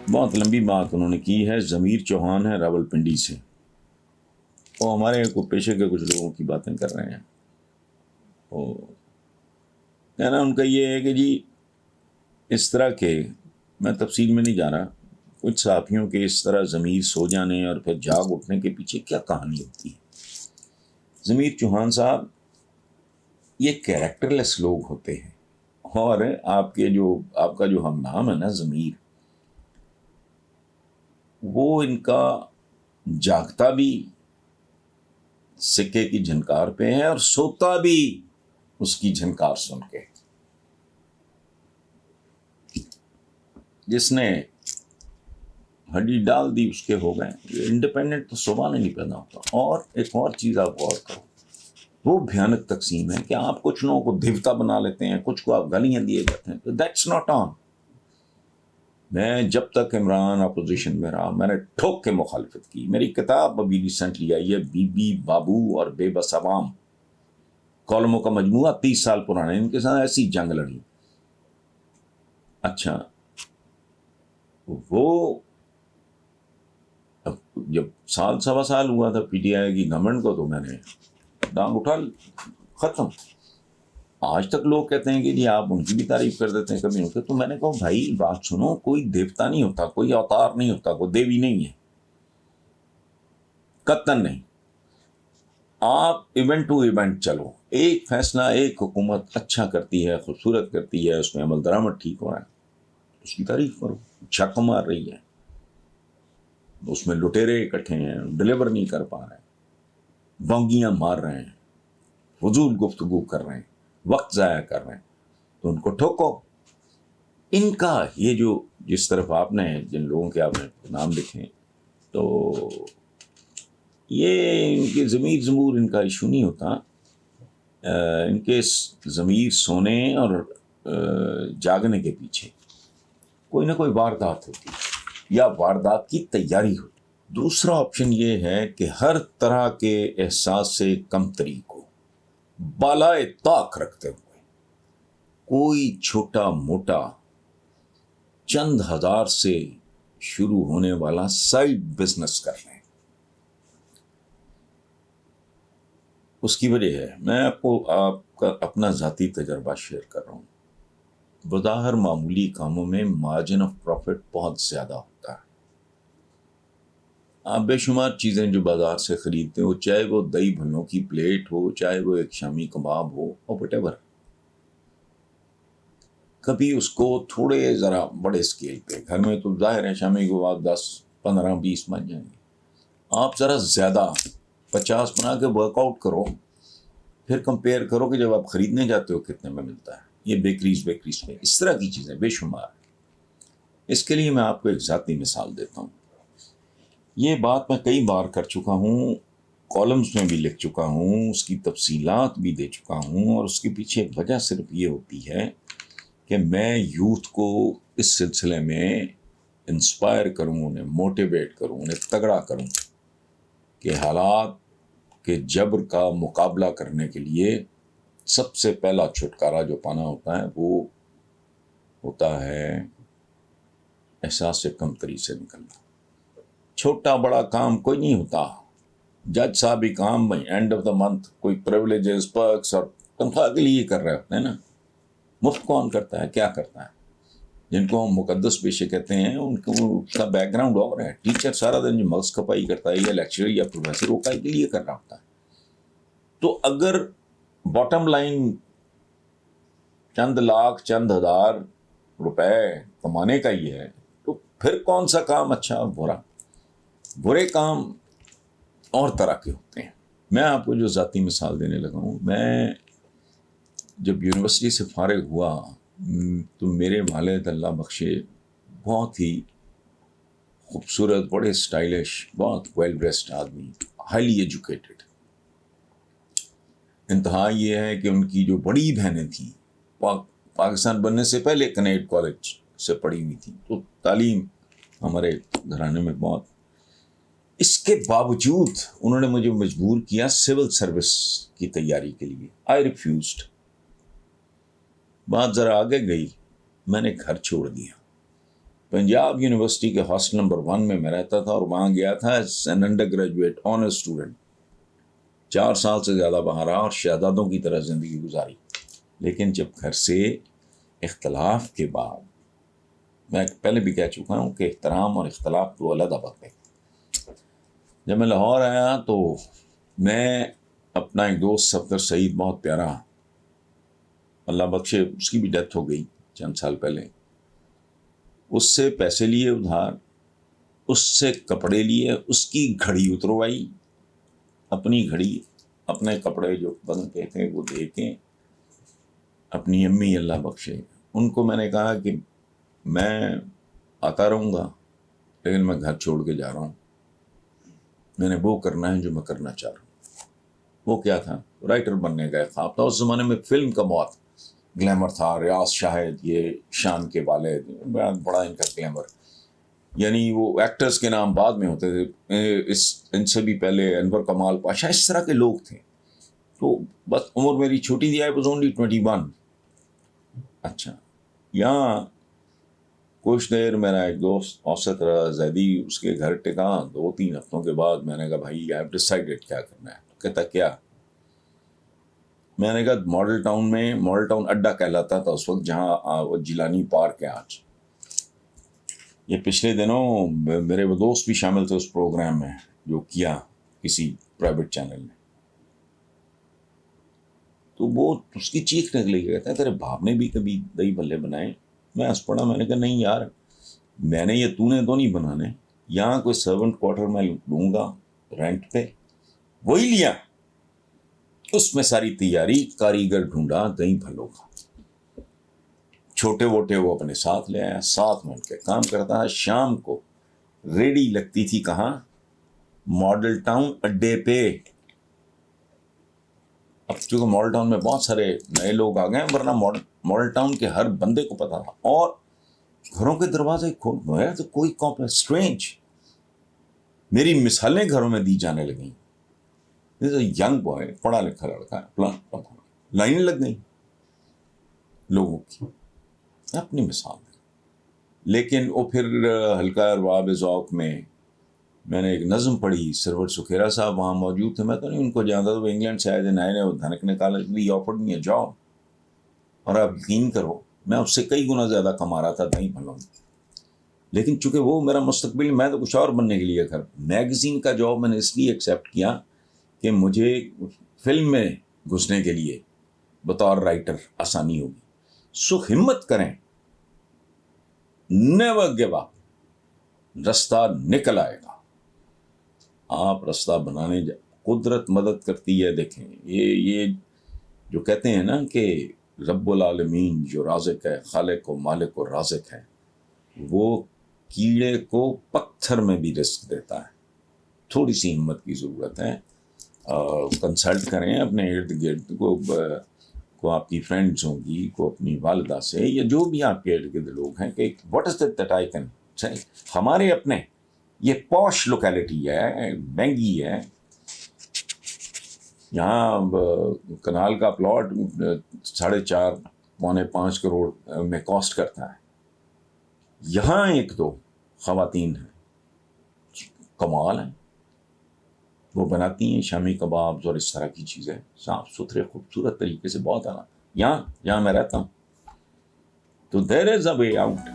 بہت لمبی بات انہوں نے کی ہے. ضمیر چوہان ہے راولپنڈی سے. وہ ہمارے کو پیشے کے کچھ لوگوں کی باتیں کر رہے ہیں. وہ کہنا ان کا یہ ہے کہ جی اس طرح کے، میں تفصیل میں نہیں جا رہا، کچھ صحافیوں کے اس طرح ضمیر سو جانے اور پھر جاگ اٹھنے کے پیچھے کیا کہانی ہوتی ہے. ضمیر چوہان صاحب یہ کیریکٹر لیس لوگ ہوتے ہیں، اور آپ کا جو ہم نام ہے نا ضمیر، وہ ان کا جاگتا بھی سکے کی جھنکار پہ ہے اور سوتا بھی اس کی جھنکار سن کے. جس نے ہڈی ڈال دی اس کے ہو گئے. انڈیپینڈنٹ تو صبح نہیں پیدا ہوتا. اور ایک اور چیز آپ غور کرو، وہ بھیانک تقسیم ہے کہ آپ کچھ لوگوں کو دیوتا بنا لیتے ہیں، کچھ کو آپ گالیاں دیے جاتے ہیں. That's not on. میں جب تک عمران اپوزیشن میں رہا میں نے ٹھوک کے مخالفت کی. میری کتاب ابھی ریسنٹلی آئی ہے، بی بی بابو اور بے بس عوام، کالموں کا مجموعہ 30 سال پرانے. ان کے ساتھ ایسی جنگ لڑی. اچھا، وہ جب سوا سال ہوا تھا پی ٹی آئی کی گورنمنٹ کو، تو میں نے ڈانگ اٹھا ختم. آج تک لوگ کہتے ہیں کہ جی آپ ان کی بھی تعریف کر دیتے ہیں کبھی نہیں. تو میں نے کہا بھائی بات سنو، کوئی دیوتا نہیں ہوتا، کوئی اوتار نہیں ہوتا، کوئی دیوی نہیں ہے، قطعاً نہیں. آپ ایونٹ ٹو ایونٹ چلو. ایک فیصلہ ایک حکومت اچھا کرتی ہے، خوبصورت کرتی ہے، اس میں عمل درآمد ٹھیک ہو رہا ہے، اس کی تعریف کرو. چھک مار رہی ہے، اس میں لٹیرے اکٹھے ہیں، ڈلیور نہیں کر پا رہے ہیں، بونگیاں مار رہے ہیں، فضول گفتگو کر رہے ہیں، وقت ضائع کر رہے ہیں، تو ان کو ٹھوکو. ان کا یہ جو جس طرف آپ نے جن لوگوں کے آپ نے نام لکھے، تو یہ ان کے ضمیر ضمور ان کا ایشو نہیں ہوتا. ان کے ضمیر سونے اور جاگنے کے پیچھے کوئی نہ کوئی واردات ہوتی ہے یا واردات کی تیاری ہوتی. دوسرا آپشن یہ ہے کہ ہر طرح کے احساس سے کمتری کو بالائے طاق رکھتے ہوئے کوئی چھوٹا موٹا چند ہزار سے شروع ہونے والا سائیڈ بزنس کر رہے ہیں. اس کی وجہ ہے، میں آپ کا اپنا ذاتی تجربہ شیئر کر رہا ہوں. بظاہر معمولی کاموں میں مارجن آف پروفٹ بہت زیادہ ہوتا ہے. آپ بے شمار چیزیں جو بازار سے خریدتے ہو، چاہے وہ دہی بھلوں کی پلیٹ ہو، چاہے وہ ایک شامی کباب ہو، اور وٹ ایور، کبھی اس کو تھوڑے ذرا بڑے اسکیل پہ، گھر میں تو ظاہر ہے شامی کباب 10 15 20 بن جائیں گے. آپ ذرا زیادہ 50 بنا کے ورک آؤٹ کرو، پھر کمپیئر کرو کہ جب آپ خریدنے جاتے ہو کتنے میں ملتا ہے. یہ بیکریز پہ اس طرح کی چیزیں بے شمار. اس کے لیے میں آپ کو ایک ذاتی مثال دیتا ہوں. یہ بات میں کئی بار کر چکا ہوں، کالمز میں بھی لکھ چکا ہوں، اس کی تفصیلات بھی دے چکا ہوں، اور اس کے پیچھے وجہ صرف یہ ہوتی ہے کہ میں یوتھ کو اس سلسلے میں انسپائر کروں، انہیں موٹیویٹ کروں، انہیں تگڑا کروں کہ حالات کے جبر کا مقابلہ کرنے کے لیے سب سے پہلا چھٹکارا جو پانا ہوتا ہے وہ ہوتا ہے احساس سے کمتری سے نکلنا. چھوٹا بڑا کام کوئی نہیں ہوتا. جج صاحب ہی کام اینڈ آف دا منتھ کوئی پریولیجز پرکس اور تنخواہ کے لیے کر رہے ہوتے ہیں نا. مفت کون کرتا ہے؟ کیا کرتا ہے؟ جن کو ہم مقدس پیشے کہتے ہیں ان کا بیک گراؤنڈ اور ہے. ٹیچر سارا دن جو مغز کھپائی کرتا ہے، یا لیکچرر یا پروفیسر، وہ کائی کے لیے کر رہا ہوتا ہے. تو اگر باٹم لائن چند لاکھ چند ہزار روپے کمانے کا ہی ہے، تو پھر کون سا کام اچھا اور برا؟ برے کام اور طرح کے ہوتے ہیں. میں آپ کو جو ذاتی مثال دینے لگا ہوں، میں جب یونیورسٹی سے فارغ ہوا تو میرے والد اللہ بخشے بہت ہی خوبصورت، بڑے اسٹائلش، بہت ویل ڈریسڈ آدمی، ہائیلی ایجوکیٹڈ. انتہا یہ ہے کہ ان کی جو بڑی بہنیں تھیں پاکستان بننے سے پہلے کنیڈ کالج سے پڑھی ہوئی تھیں، تو تعلیم ہمارے گھرانے میں بہت. اس کے باوجود انہوں نے مجھے مجبور کیا سول سروس کی تیاری کے لیے. آئی ریفیوزڈ. بات ذرا آگے گئی، میں نے گھر چھوڑ دیا. پنجاب یونیورسٹی کے ہاسٹل نمبر 1 میں میں رہتا تھا، اور وہاں گیا تھا as an under graduate owner student. 4 سال سے زیادہ وہاں رہا اور شہزادوں کی طرح زندگی گزاری. لیکن جب گھر سے اختلاف کے بعد، میں پہلے بھی کہہ چکا ہوں کہ احترام اور اختلاف دو علیحدہ باتیں. جب میں لاہور آیا تو میں اپنا ایک دوست صفدر سعید، بہت پیارا، اللہ بخشے، اس کی بھی ڈیتھ ہو گئی چند سال پہلے، اس سے پیسے لیے ادھار، اس سے کپڑے لیے، اس کی گھڑی اتروائی، اپنی گھڑی، اپنے کپڑے جو بند کے تھے وہ دے کے اپنی امی اللہ بخشے، ان کو میں نے کہا کہ میں آتا رہوں گا لیکن میں گھر چھوڑ کے جا رہا ہوں، میں نے وہ کرنا ہے جو میں کرنا چاہ رہا ہوں. وہ کیا تھا؟ رائٹر بننے کا خواب تھا. اس زمانے میں فلم کا بہت گلیمر تھا. ریاض شاہد، یہ شان کے والد، بڑا ان کا گلیمر، یعنی وہ ایکٹرز کے نام بعد میں ہوتے تھے. ان سے بھی پہلے انور کمال پاشا، اس طرح کے لوگ تھے. تو بس عمر میری چھوٹی تھی، آئی واز اونلی 21. اچھا، یہاں کچھ دیر میرا ایک دوست اوسط زیدی، اس کے گھر ٹکا. 2-3 ہفتوں کے بعد میں نے کہا بھائی آئی ہیو ڈیسائیڈڈ کیا کرنا ہے. کہتا کیا؟ میں نے کہا ماڈل ٹاؤن میں، ماڈل ٹاؤن اڈا کہلاتا تھا اس وقت، جہاں جیلانی پارک ہے آج. یہ پچھلے دنوں میرے وہ دوست بھی شامل تھے اس پروگرام میں جو کیا کسی پرائیویٹ چینل نے. تو وہ اس کی چیخ نکلی، کہتا ہے تیرے باپ نے بھی کبھی دہی بھلے بنائے؟ میں ہنس پڑا. میں نے کہا نہیں یار، میں نے یہ تو نے تو نہیں بنانے. یہاں کوئی سرونٹ کوارٹر میں لوں گا رینٹ پہ، وہی لیا، اس میں ساری تیاری، کاریگر ڈھونڈا دہی بھلوں کا، چھوٹے ووٹے وہ اپنے ساتھ لے آیا، ساتھ مل کے کام کرتا ہے. شام کو ریڈی لگتی تھی کہاں؟ ماڈل ٹاؤن اڈے پہ. اب چونکہ ماڈل ٹاؤن میں بہت سارے نئے لوگ آ گئے ہیں، ورنہ ماڈل ٹاؤن کے ہر بندے کو پتا تھا. اور گھروں کے دروازے کھول گئے تو کوئی اسٹرینج، میری مثالیں گھروں میں دی جانے لگیں. ینگ بوائے، پڑھا لکھا لڑکا، لائن لگ گئی لوگوں کی، اپنی مثال. لیکن وہ پھر ہلکا ارباب ذوق میں نے ایک نظم پڑھی. سرور سکھیرا صاحب وہاں موجود تھے، میں تو نہیں ان کو جانتا تھا، وہ انگلینڈ سے آئے تھے، نئے وہ دھنک نکالے. دی آفرڈ می اے جاب، اور آپ یقین کرو میں اس سے کئی گنا زیادہ کما رہا تھا دہی بھلوں میں. لیکن چونکہ وہ میرا مستقبل، میں تو کچھ اور بننے کے لیے گھر. میگزین کا جاب میں نے اس لیے ایکسیپٹ کیا کہ مجھے فلم میں گھسنے کے لیے بطور رائٹر آسانی ہوگی. سو ہمت کریں، نیور گیو اپ، رستہ نکل آئے گا. آپ رستہ بنانے قدرت مدد کرتی ہے. دیکھیں یہ جو کہتے ہیں نا کہ رب العالمین جو رازق ہے، خالق و مالک و رازق ہے، وہ کیڑے کو پتھر میں بھی رزق دیتا ہے. تھوڑی سی ہمت کی ضرورت ہے. کنسلٹ کریں اپنے ارد گرد کو آپ کی فرینڈز ہوں گی، کو اپنی والدہ سے، یا جو بھی آپ کے ارد گرد لوگ ہیں، کہ what is that I can. ہمارے اپنے یہ پوش لوکیلٹی ہے، مہنگی ہے. یہاں کنال کا پلاٹ 4.5-5 کروڑ میں کاسٹ کرتا ہے. یہاں 1-2 خواتین ہیں، کمال ہیں، وہ بناتی ہیں شامی کبابز اور اس طرح کی چیزیں صاف ستھرے خوبصورت طریقے سے، بہت آنا. یہاں میں رہتا ہوں تو دیر از اے وے آؤٹ.